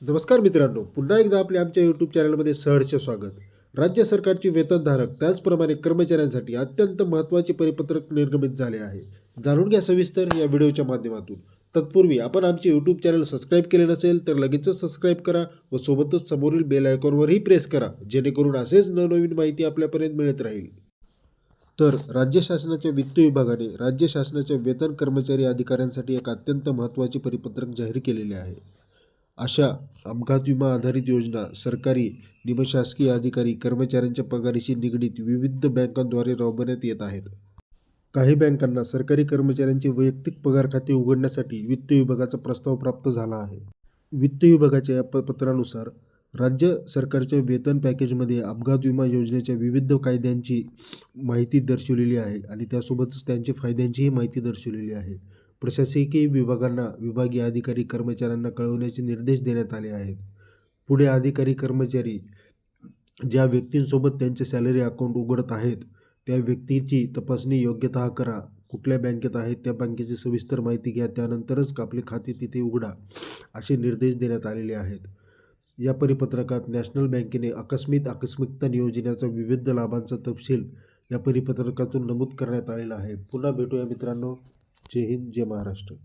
नमस्कार मित्रांनो, पुन्हा एकदा आमच्या यूट्यूब चॅनलमध्ये सहर्ष स्वागत. राज्य सरकारची वेतनधारक त्याचप्रमाणे कर्मचाऱ्यांसाठी अत्यंत महत्त्वाचे परिपत्रक निर्गमित झाले आहे. जाणून घ्या सविस्तर या व्हिडिओच्या माध्यमातून. तत्पूर्वी आपण आमचे यूट्यूब चॅनल सबस्क्राईब केले नसेल तर लगेचच सबस्क्राईब करा व सोबतच समोरील बेल आयकॉनवरही प्रेस करा, जेणेकरून असेच नवनवीन माहिती आपल्यापर्यंत मिळत राहील. तर राज्य शासनाच्या वित्त विभागाने राज्य शासनाच्या वेतन कर्मचारी अधिकाऱ्यांसाठी एक अत्यंत महत्त्वाचे परिपत्रक जाहीर केलेले आहे. अशा अपघात विमा आधारित योजना सरकारी निमशासकीय अधिकारी कर्मचाऱ्यांच्या पगारीशी निगडीत विविध बँकांद्वारे राबवण्यात येत आहेत. काही बँकांना सरकारी कर्मचाऱ्यांचे वैयक्तिक पगार खाते उघडण्यासाठी वित्त विभागाचा प्रस्ताव प्राप्त झाला आहे. वित्त विभागाच्या या पत्रानुसार राज्य सरकारच्या वेतन पॅकेजमध्ये अपघात विमा योजनेच्या विविध कायद्यांची माहिती दर्शवलेली आहे आणि त्यासोबतच त्यांच्या फायद्यांचीही माहिती दर्शवलेली आहे. प्रशासकीय विभागांना विभागीय अधिकारी कर्मचाऱ्यांना कळवण्याचे निर्देश देण्यात आले आहेत. पुढे अधिकारी कर्मचारी ज्या व्यक्तींसोबत त्यांचे सॅलरी अकाउंट उघडत आहेत त्या व्यक्तीची तपासणी योग्यतः करा. कुठल्या बँकेत आहेत त्या बँकेची सविस्तर माहिती घ्या, त्यानंतरच आपले खाते तिथे उघडा, असे निर्देश देण्यात आलेले आहेत. या परिपत्रकात नॅशनल बँकेने आकस्मिकता नियोजनाचा विविध लाभांचा तपशील या परिपत्रकातून नमूद करण्यात आलेला आहे. पुन्हा भेटूया मित्रांनो. जय हिंद, जय महाराष्ट्र.